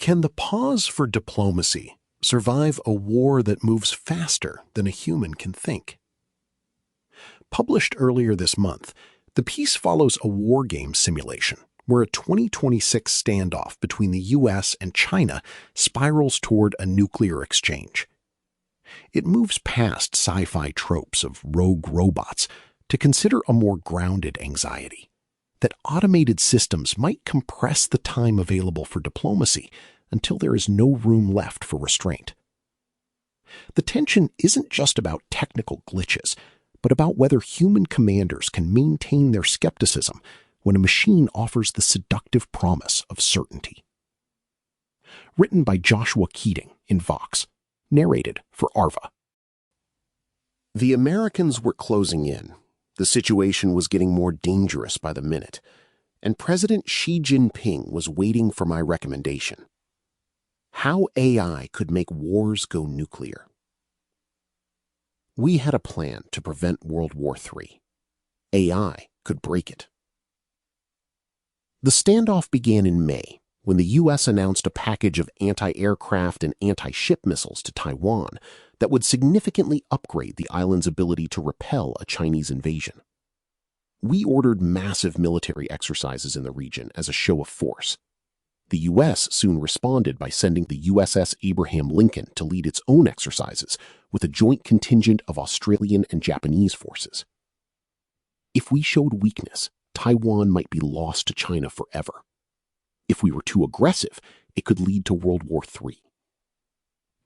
Can the pause for diplomacy survive a war that moves faster than a human can think? Published earlier this month, the piece follows a wargame simulation where a 2026 standoff between the US and China spirals toward a nuclear exchange. It moves past sci-fi tropes of rogue robots to consider a more grounded anxiety that automated systems might compress the time available for diplomacy until there is no room left for restraint. The tension isn't just about technical glitches, but about whether human commanders can maintain their skepticism when a machine offers the seductive promise of certainty. Written by Joshua Keating in Vox, narrated for Arva. The Americans were closing in. The situation was getting more dangerous by the minute, and President Xi Jinping was waiting for my recommendation: how AI could make wars go nuclear. We had a plan to prevent World War III. AI could break it. The standoff began in May when the U.S. announced a package of anti-aircraft and anti-ship missiles to Taiwan that would significantly upgrade the island's ability to repel a Chinese invasion. We ordered massive military exercises in the region as a show of force. The U.S. soon responded by sending the USS Abraham Lincoln to lead its own exercises with a joint contingent of Australian and Japanese forces. If we showed weakness, Taiwan might be lost to China forever. If we were too aggressive, it could lead to World War III.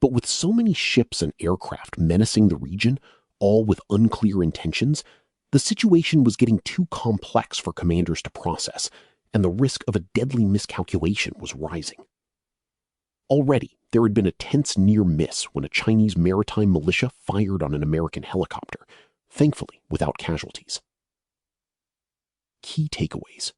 But with so many ships and aircraft menacing the region, all with unclear intentions, the situation was getting too complex for commanders to process, and the risk of a deadly miscalculation was rising. Already, there had been a tense near miss when a Chinese maritime militia fired on an American helicopter, thankfully without casualties. Key takeaways.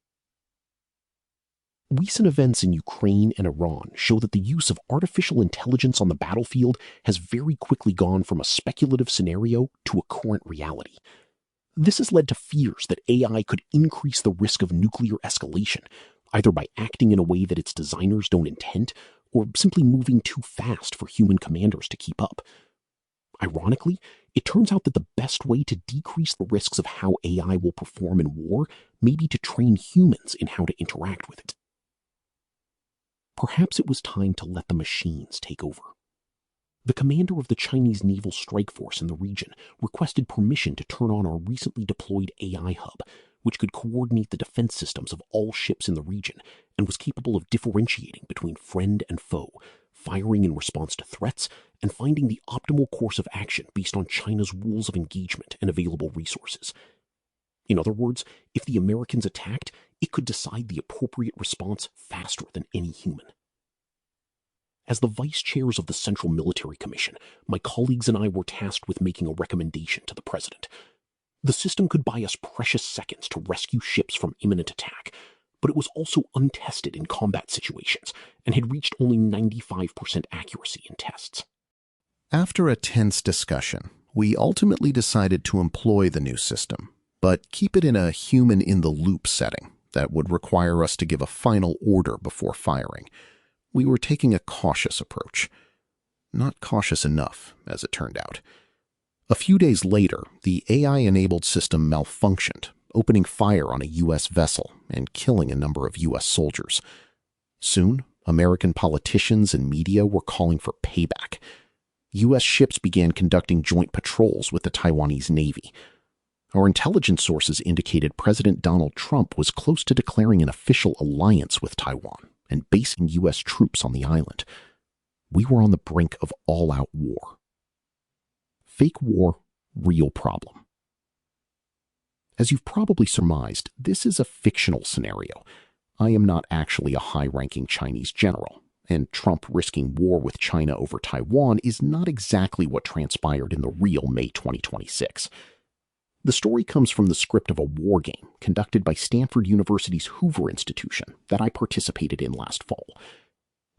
Recent events in Ukraine and Iran show that the use of artificial intelligence on the battlefield has very quickly gone from a speculative scenario to a current reality. This has led to fears that AI could increase the risk of nuclear escalation, either by acting in a way that its designers don't intend, or simply moving too fast for human commanders to keep up. Ironically, it turns out that the best way to decrease the risks of how AI will perform in war may be to train humans in how to interact with it. Perhaps it was time to let the machines take over. The commander of the Chinese Naval Strike Force in the region requested permission to turn on our recently deployed AI hub, which could coordinate the defense systems of all ships in the region and was capable of differentiating between friend and foe, firing in response to threats, and finding the optimal course of action based on China's rules of engagement and available resources. In other words, if the Americans attacked, it could decide the appropriate response faster than any human. As the vice chairs of the Central Military Commission, my colleagues and I were tasked with making a recommendation to the president. The system could buy us precious seconds to rescue ships from imminent attack, but it was also untested in combat situations and had reached only 95% accuracy in tests. After a tense discussion, we ultimately decided to employ the new system, but keep it in a human-in-the-loop setting that would require us to give a final order before firing. We were taking a cautious approach. Not cautious enough, as it turned out. A few days later, the AI-enabled system malfunctioned, opening fire on a U.S. vessel and killing a number of U.S. soldiers. Soon, American politicians and media were calling for payback. U.S. ships began conducting joint patrols with the Taiwanese Navy. Our intelligence sources indicated President Donald Trump was close to declaring an official alliance with Taiwan and basing U.S. troops on the island. We were on the brink of all-out war. Fake war, real problem. As you've probably surmised, this is a fictional scenario. I am not actually a high-ranking Chinese general, and Trump risking war with China over Taiwan is not exactly what transpired in the real May 2026. The story comes from the script of a war game conducted by Stanford University's Hoover Institution that I participated in last fall.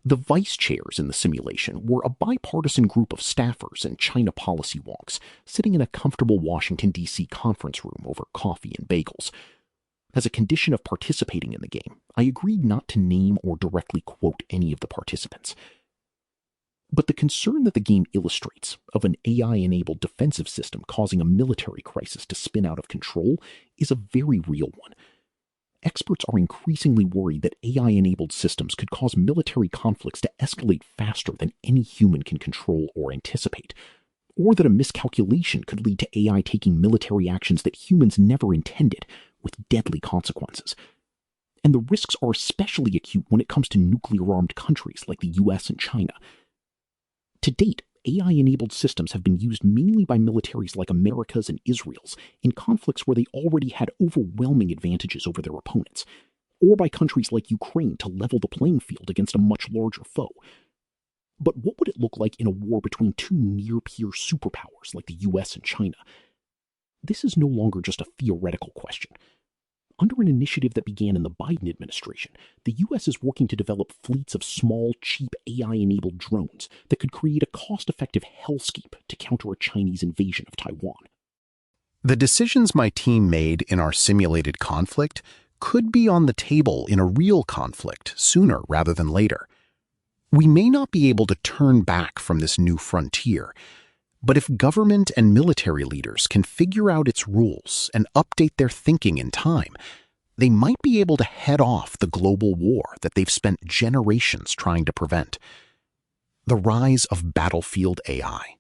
The vice chairs in the simulation were a bipartisan group of staffers and China policy wonks sitting in a comfortable Washington, D.C. conference room over coffee and bagels. As a condition of participating in the game, I agreed not to name or directly quote any of the participants. But the concern that the game illustrates of an AI-enabled defensive system causing a military crisis to spin out of control is a very real one. Experts are increasingly worried that AI-enabled systems could cause military conflicts to escalate faster than any human can control or anticipate, or that a miscalculation could lead to AI taking military actions that humans never intended, with deadly consequences. And the risks are especially acute when it comes to nuclear-armed countries like the US and China. To date, AI-enabled systems have been used mainly by militaries like America's and Israel's in conflicts where they already had overwhelming advantages over their opponents, or by countries like Ukraine to level the playing field against a much larger foe. But what would it look like in a war between two near-peer superpowers like the US and China? This is no longer just a theoretical question. Under an initiative that began in the Biden administration, the US is working to develop fleets of small, cheap AI-enabled drones that could create a cost-effective hellscape to counter a Chinese invasion of Taiwan. The decisions my team made in our simulated conflict could be on the table in a real conflict sooner rather than later. We may not be able to turn back from this new frontier, but if government and military leaders can figure out its rules and update their thinking in time, they might be able to head off the global war that they've spent generations trying to prevent. The rise of battlefield AI.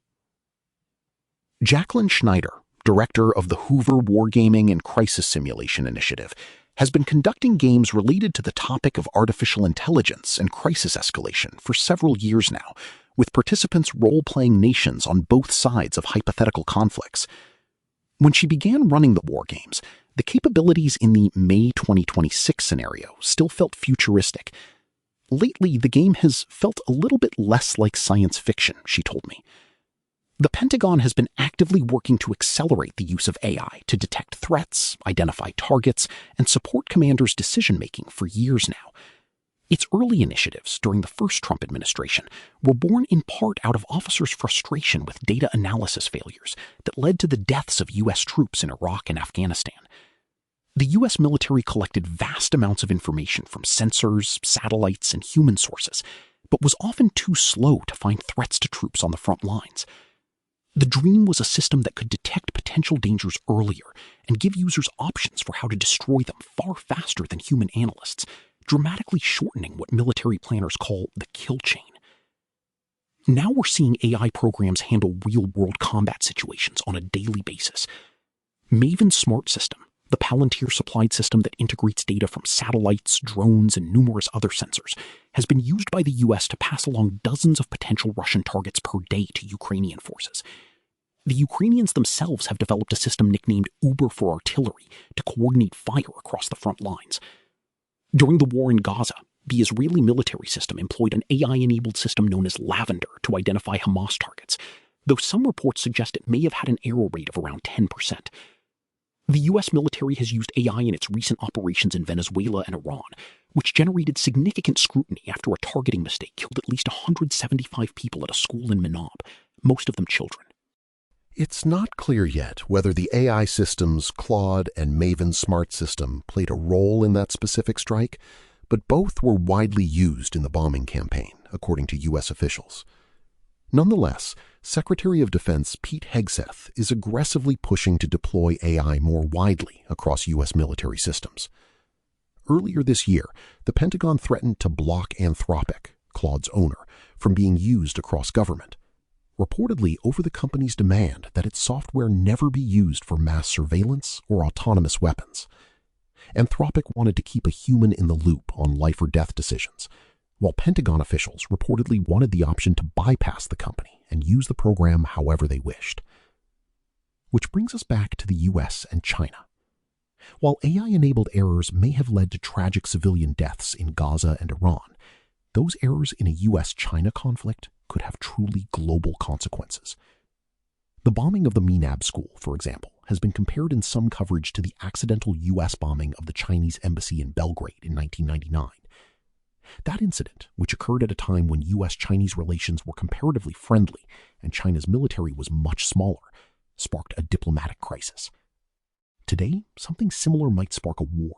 Jacqueline Schneider, director of the Hoover Wargaming and Crisis Simulation Initiative, has been conducting games related to the topic of artificial intelligence and crisis escalation for several years now, with participants role-playing nations on both sides of hypothetical conflicts. When she began running the war games, the capabilities in the May 2026 scenario still felt futuristic. Lately, the game has felt a little bit less like science fiction, she told me. The Pentagon has been actively working to accelerate the use of AI to detect threats, identify targets, and support commanders' decision-making for years now. Its early initiatives during the first Trump administration were born in part out of officers' frustration with data analysis failures that led to the deaths of U.S. troops in Iraq and Afghanistan. The U.S. military collected vast amounts of information from sensors, satellites, and human sources, but was often too slow to find threats to troops on the front lines. The dream was a system that could detect potential dangers earlier and give users options for how to destroy them far faster than human analysts, dramatically shortening what military planners call the kill chain. Now we're seeing AI programs handle real-world combat situations on a daily basis. Maven's Smart System, the Palantir-supplied system that integrates data from satellites, drones, and numerous other sensors, has been used by the US to pass along dozens of potential Russian targets per day to Ukrainian forces. The Ukrainians themselves have developed a system nicknamed Uber for Artillery to coordinate fire across the front lines. During the war in Gaza, the Israeli military system employed an AI-enabled system known as Lavender to identify Hamas targets, though some reports suggest it may have had an error rate of around 10%. The US military has used AI in its recent operations in Venezuela and Iran, which generated significant scrutiny after a targeting mistake killed at least 175 people at a school in Manab, most of them children. It's not clear yet whether the AI systems Claude and Maven's Smart System played a role in that specific strike, but both were widely used in the bombing campaign, according to U.S. officials. Nonetheless, Secretary of Defense Pete Hegseth is aggressively pushing to deploy AI more widely across U.S. military systems. Earlier this year, the Pentagon threatened to block Anthropic, Claude's owner, from being used across government, reportedly over the company's demand that its software never be used for mass surveillance or autonomous weapons. Anthropic wanted to keep a human in the loop on life or death decisions, while Pentagon officials reportedly wanted the option to bypass the company and use the program however they wished. Which brings us back to the US and China. While AI-enabled errors may have led to tragic civilian deaths in Gaza and Iran, those errors in a US-China conflict could have truly global consequences. The bombing of the Minab school, for example, has been compared in some coverage to the accidental US bombing of the Chinese embassy in Belgrade in 1999. That incident, which occurred at a time when US-Chinese relations were comparatively friendly and China's military was much smaller, sparked a diplomatic crisis. Today, something similar might spark a war.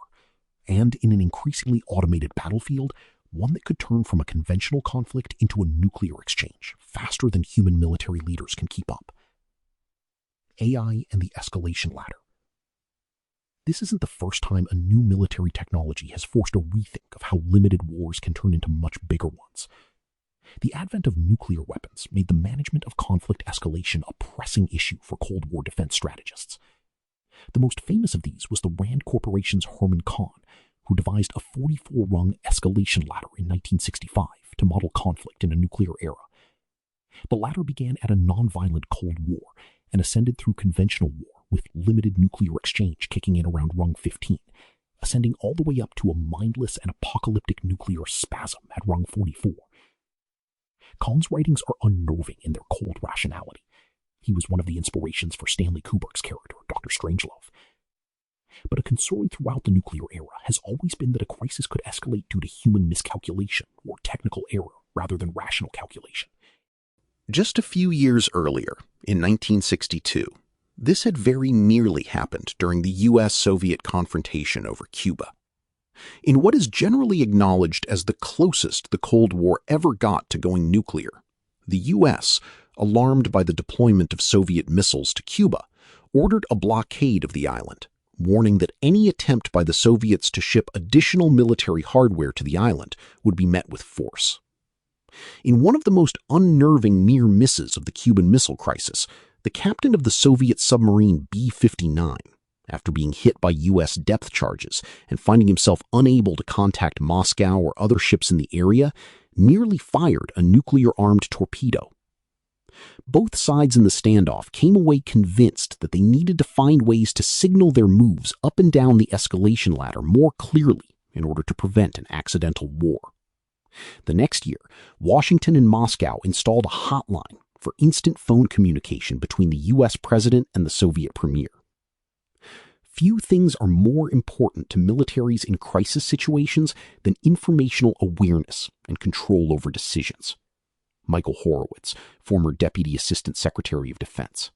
and in an increasingly automated battlefield, one that could turn from a conventional conflict into a nuclear exchange faster than human military leaders can keep up. AI and the escalation ladder. This isn't the first time a new military technology has forced a rethink of how limited wars can turn into much bigger ones. The advent of nuclear weapons made the management of conflict escalation a pressing issue for Cold War defense strategists. The most famous of these was the Rand Corporation's Herman Kahn, who devised a 44-rung escalation ladder in 1965 to model conflict in a nuclear era. The ladder began at a nonviolent Cold War and ascended through conventional war, with limited nuclear exchange kicking in around rung 15, ascending all the way up to a mindless and apocalyptic nuclear spasm at rung 44. Kahn's writings are unnerving in their cold rationality. He was one of the inspirations for Stanley Kubrick's character, Dr. Strangelove. But a concern throughout the nuclear era has always been that a crisis could escalate due to human miscalculation or technical error rather than rational calculation. Just a few years earlier, in 1962, this had very nearly happened during the US-Soviet confrontation over Cuba. In what is generally acknowledged as the closest the Cold War ever got to going nuclear, the US, alarmed by the deployment of Soviet missiles to Cuba, ordered a blockade of the island, warning that any attempt by the Soviets to ship additional military hardware to the island would be met with force. In one of the most unnerving near misses of the Cuban Missile Crisis, the captain of the Soviet submarine B-59, after being hit by U.S. depth charges and finding himself unable to contact Moscow or other ships in the area, nearly fired a nuclear-armed torpedo. Both sides in the standoff came away convinced that they needed to find ways to signal their moves up and down the escalation ladder more clearly in order to prevent an accidental war. The next year, Washington and Moscow installed a hotline for instant phone communication between the U.S. president and the Soviet premier. Few things are more important to militaries in crisis situations than informational awareness and control over decisions. Michael Horowitz, former Deputy Assistant Secretary of Defense.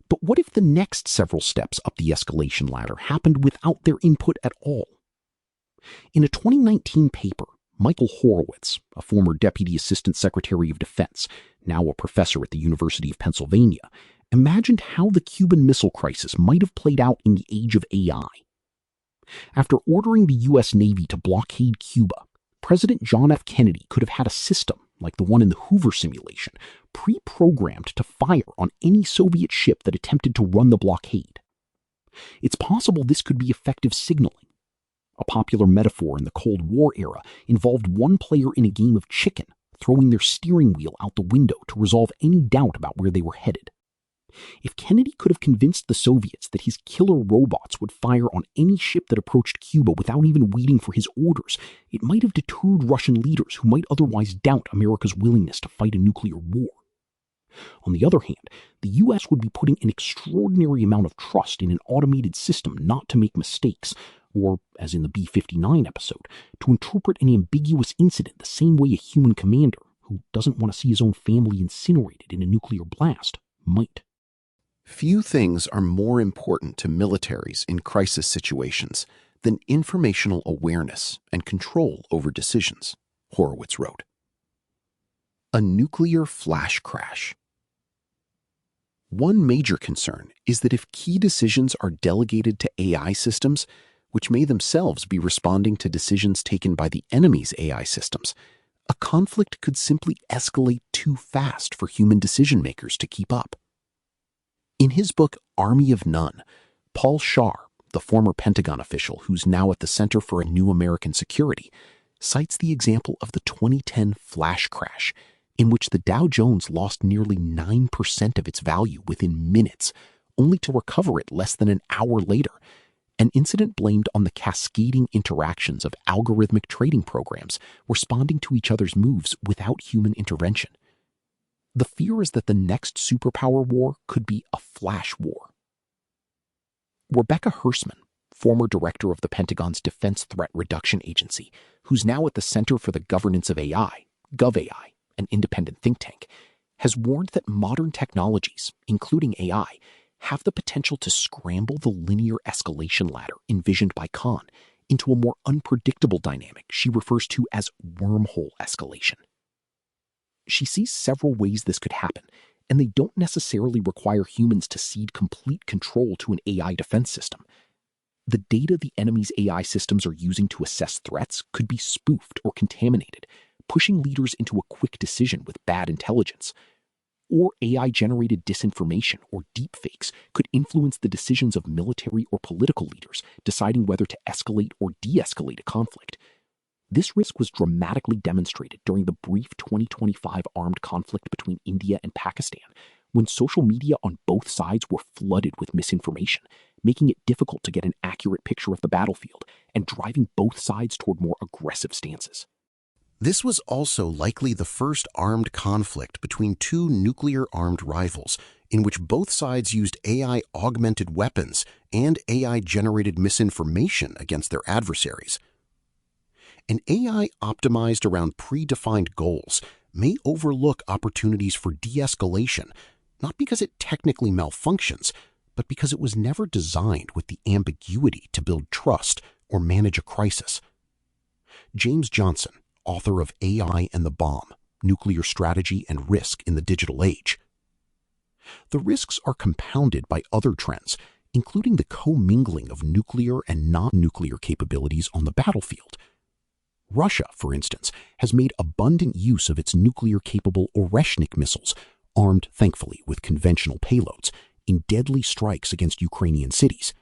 But what if the next several steps up the escalation ladder happened without their input at all? In a 2019 paper, Michael Horowitz, a former Deputy Assistant Secretary of Defense, now a professor at the University of Pennsylvania, imagined how the Cuban Missile Crisis might have played out in the age of AI. After ordering the U.S. Navy to blockade Cuba, President John F. Kennedy could have had a system, like the one in the Hoover simulation, pre-programmed to fire on any Soviet ship that attempted to run the blockade. It's possible this could be effective signaling. A popular metaphor in the Cold War era involved one player in a game of chicken throwing their steering wheel out the window to resolve any doubt about where they were headed. If Kennedy could have convinced the Soviets that his killer robots would fire on any ship that approached Cuba without even waiting for his orders, it might have deterred Russian leaders who might otherwise doubt America's willingness to fight a nuclear war. On the other hand, the U.S. would be putting an extraordinary amount of trust in an automated system not to make mistakes, or, as in the B-59 episode, to interpret an ambiguous incident the same way a human commander, who doesn't want to see his own family incinerated in a nuclear blast, might. Few things are more important to militaries in crisis situations than informational awareness and control over decisions, Horowitz wrote. A nuclear flash crash. One major concern is that if key decisions are delegated to AI systems, which may themselves be responding to decisions taken by the enemy's AI systems, a conflict could simply escalate too fast for human decision-makers to keep up. In his book Army of None, Paul Scharr, the former Pentagon official who's now at the Center for New American Security, cites the example of the 2010 flash crash, in which the Dow Jones lost nearly 9% of its value within minutes, only to recover it less than an hour later, an incident blamed on the cascading interactions of algorithmic trading programs responding to each other's moves without human intervention. The fear is that the next superpower war could be a flash war. Rebecca Hersman, former director of the Pentagon's Defense Threat Reduction Agency, who's now at the Center for the Governance of AI, GovAI, an independent think tank, has warned that modern technologies, including AI, have the potential to scramble the linear escalation ladder envisioned by Khan into a more unpredictable dynamic she refers to as wormhole escalation. She sees several ways this could happen, and they don't necessarily require humans to cede complete control to an AI defense system. The data the enemy's AI systems are using to assess threats could be spoofed or contaminated, pushing leaders into a quick decision with bad intelligence. Or AI-generated disinformation or deepfakes could influence the decisions of military or political leaders, deciding whether to escalate or de-escalate a conflict. This risk was dramatically demonstrated during the brief 2025 armed conflict between India and Pakistan, when social media on both sides were flooded with misinformation, making it difficult to get an accurate picture of the battlefield and driving both sides toward more aggressive stances. This was also likely the first armed conflict between two nuclear-armed rivals, in which both sides used AI-augmented weapons and AI-generated misinformation against their adversaries. An AI optimized around predefined goals may overlook opportunities for de-escalation, not because it technically malfunctions, but because it was never designed with the ambiguity to build trust or manage a crisis. James Johnson, author of AI and the Bomb, Nuclear Strategy and Risk in the Digital Age. The risks are compounded by other trends, including the commingling of nuclear and non-nuclear capabilities on the battlefield. Russia, for instance, has made abundant use of its nuclear-capable Oversight missiles, armed, thankfully, with conventional payloads, in deadly strikes against Ukrainian cities.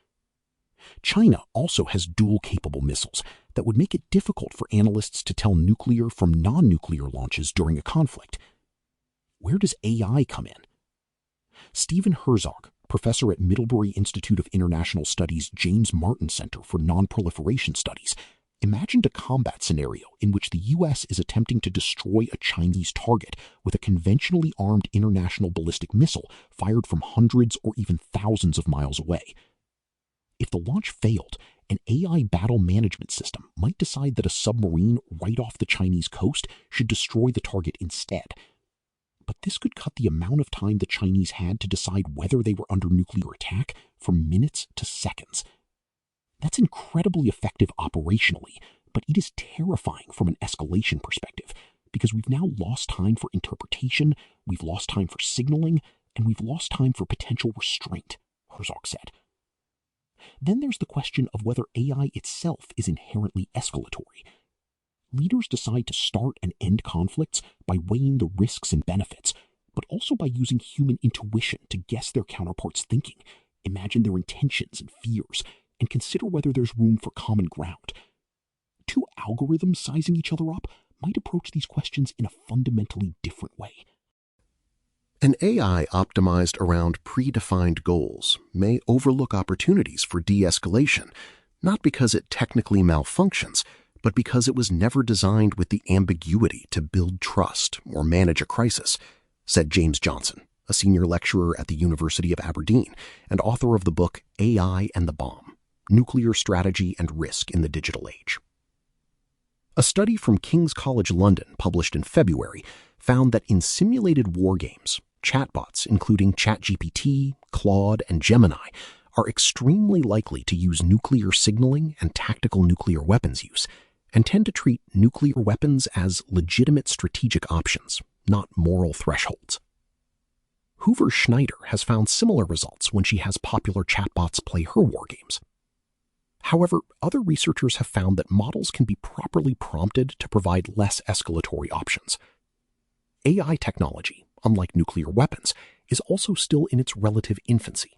China also has dual-capable missiles that would make it difficult for analysts to tell nuclear from non-nuclear launches during a conflict. Where does AI come in? Stephen Herzog, professor at Middlebury Institute of International Studies' James Martin Center for Non-Proliferation Studies, imagined a combat scenario in which the U.S. is attempting to destroy a Chinese target with a conventionally armed international ballistic missile fired from hundreds or even thousands of miles away. If the launch failed, an AI battle management system might decide that a submarine right off the Chinese coast should destroy the target instead. But this could cut the amount of time the Chinese had to decide whether they were under nuclear attack from minutes to seconds. That's incredibly effective operationally, but it is terrifying from an escalation perspective, because we've now lost time for interpretation, we've lost time for signaling, and we've lost time for potential restraint, Herzog said. Then there's the question of whether AI itself is inherently escalatory. Leaders decide to start and end conflicts by weighing the risks and benefits, but also by using human intuition to guess their counterparts' thinking, imagine their intentions and fears, and consider whether there's room for common ground. Two algorithms sizing each other up might approach these questions in a fundamentally different way. An AI optimized around predefined goals may overlook opportunities for de-escalation, not because it technically malfunctions, but because it was never designed with the ambiguity to build trust or manage a crisis, said James Johnson, a senior lecturer at the University of Aberdeen and author of the book AI and the Bomb, Nuclear Strategy and Risk in the Digital Age. A study from King's College London, published in February, found that in simulated wargames, chatbots, including ChatGPT, Claude, and Gemini, are extremely likely to use nuclear signaling and tactical nuclear weapons use, and tend to treat nuclear weapons as legitimate strategic options, not moral thresholds. Hoover Schneider has found similar results when she has popular chatbots play her wargames. However, other researchers have found that models can be properly prompted to provide less escalatory options. AI technology, unlike nuclear weapons, is also still in its relative infancy.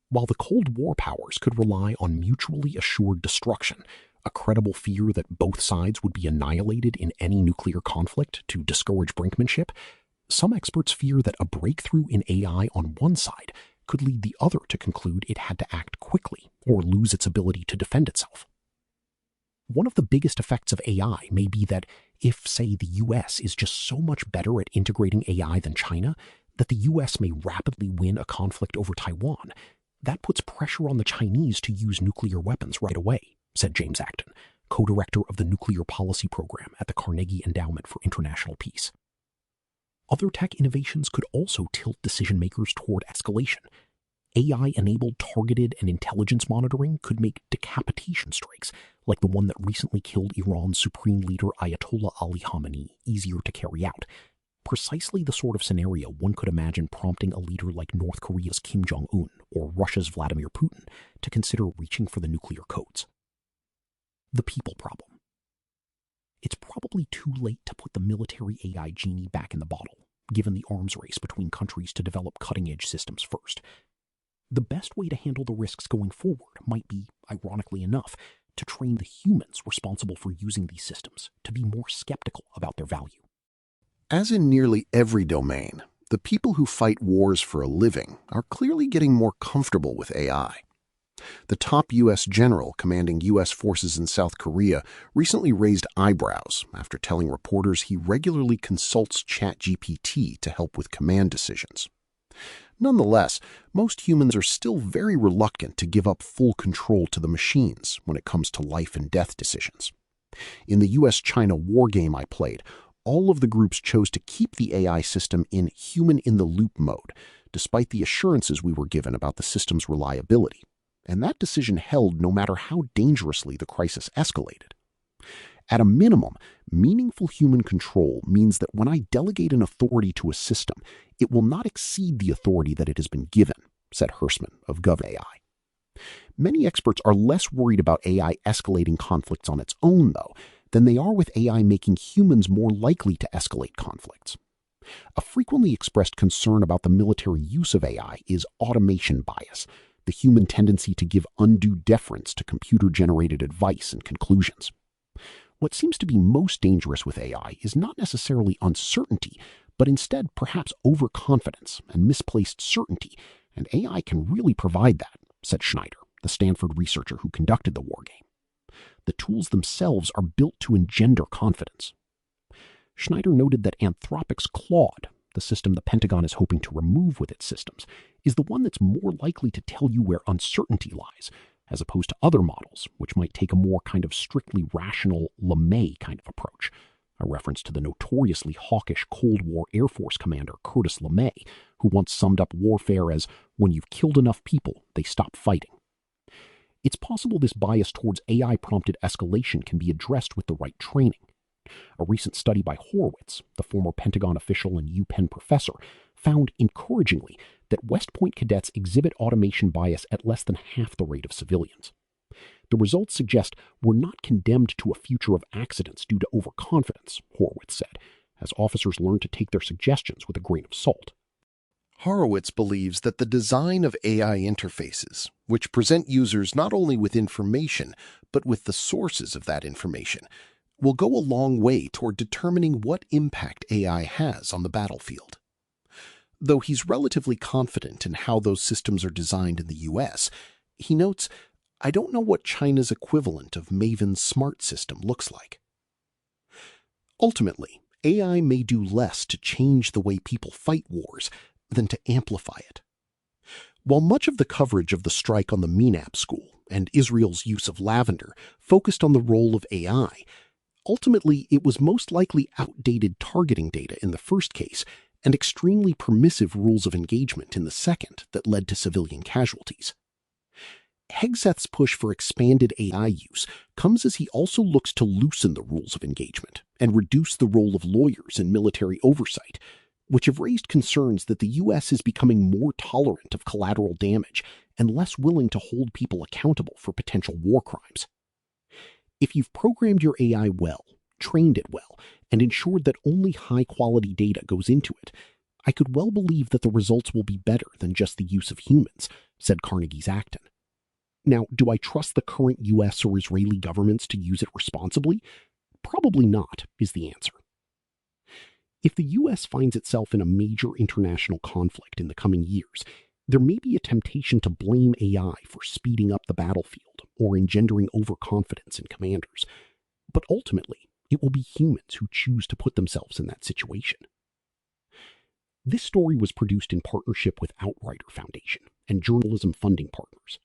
While the Cold War powers could rely on mutually assured destruction, a credible fear that both sides would be annihilated in any nuclear conflict to discourage brinkmanship, some experts fear that a breakthrough in AI on one side could lead the other to conclude it had to act quickly or lose its ability to defend itself. One of the biggest effects of AI may be that if, say, the US is just so much better at integrating AI than China, that the US may rapidly win a conflict over Taiwan, that puts pressure on the Chinese to use nuclear weapons right away, said James Acton, co-director of the Nuclear Policy Program at the Carnegie Endowment for International Peace. Other tech innovations could also tilt decision-makers toward escalation. AI-enabled targeted and intelligence monitoring could make decapitation strikes, like the one that recently killed Iran's supreme leader Ayatollah Ali Khamenei, easier to carry out. Precisely the sort of scenario one could imagine prompting a leader like North Korea's Kim Jong-un or Russia's Vladimir Putin to consider reaching for the nuclear codes. The people problem. It's probably too late to put the military AI genie back in the bottle, given the arms race between countries to develop cutting-edge systems first. The best way to handle the risks going forward might be, ironically enough, to train the humans responsible for using these systems to be more skeptical about their value. As in nearly every domain, the people who fight wars for a living are clearly getting more comfortable with AI. The top U.S. general commanding U.S. forces in South Korea recently raised eyebrows after telling reporters he regularly consults ChatGPT to help with command decisions. Nonetheless, most humans are still very reluctant to give up full control to the machines when it comes to life and death decisions. In the US-China wargame I played, all of the groups chose to keep the AI system in human-in-the-loop mode, despite the assurances we were given about the system's reliability. And that decision held no matter how dangerously the crisis escalated. At a minimum, meaningful human control means that when I delegate an authority to a system, it will not exceed the authority that it has been given, said Hersman of GovAI. Many experts are less worried about AI escalating conflicts on its own, though, than they are with AI making humans more likely to escalate conflicts. A frequently expressed concern about the military use of AI is automation bias, the human tendency to give undue deference to computer-generated advice and conclusions. What seems to be most dangerous with AI is not necessarily uncertainty, but instead perhaps overconfidence and misplaced certainty, and AI can really provide that, said Schneider, the Stanford researcher who conducted the wargame. The tools themselves are built to engender confidence. Schneider noted that Anthropic's Claude, the system the Pentagon is hoping to remove with its systems, is the one that's more likely to tell you where uncertainty lies, as opposed to other models, which might take a more kind of strictly rational LeMay kind of approach, a reference to the notoriously hawkish Cold War Air Force commander Curtis LeMay, who once summed up warfare as, when you've killed enough people, they stop fighting. It's possible this bias towards AI-prompted escalation can be addressed with the right training. A recent study by Horowitz, the former Pentagon official and UPenn professor, found encouragingly that West Point cadets exhibit automation bias at less than half the rate of civilians. The results suggest we're not condemned to a future of accidents due to overconfidence, Horowitz said, as officers learn to take their suggestions with a grain of salt. Horowitz believes that the design of AI interfaces, which present users not only with information, but with the sources of that information, will go a long way toward determining what impact AI has on the battlefield. Though he's relatively confident in how those systems are designed in the US, he notes, "I don't know what China's equivalent of Maven's smart system looks like." Ultimately, AI may do less to change the way people fight wars than to amplify it. While much of the coverage of the strike on the MENAP school and Israel's use of lavender focused on the role of AI, ultimately it was most likely outdated targeting data in the first case and extremely permissive rules of engagement in the second that led to civilian casualties. Hegseth's push for expanded AI use comes as he also looks to loosen the rules of engagement and reduce the role of lawyers in military oversight, which have raised concerns that the U.S. is becoming more tolerant of collateral damage and less willing to hold people accountable for potential war crimes. If you've programmed your AI well, trained it well, and ensured that only high-quality data goes into it, I could well believe that the results will be better than just the use of humans, said Carnegie's Acton. Now, do I trust the current US or Israeli governments to use it responsibly? Probably not, is the answer. If the US finds itself in a major international conflict in the coming years, there may be a temptation to blame AI for speeding up the battlefield or engendering overconfidence in commanders. But ultimately, it will be humans who choose to put themselves in that situation. This story was produced in partnership with Outrider Foundation and journalism funding partners.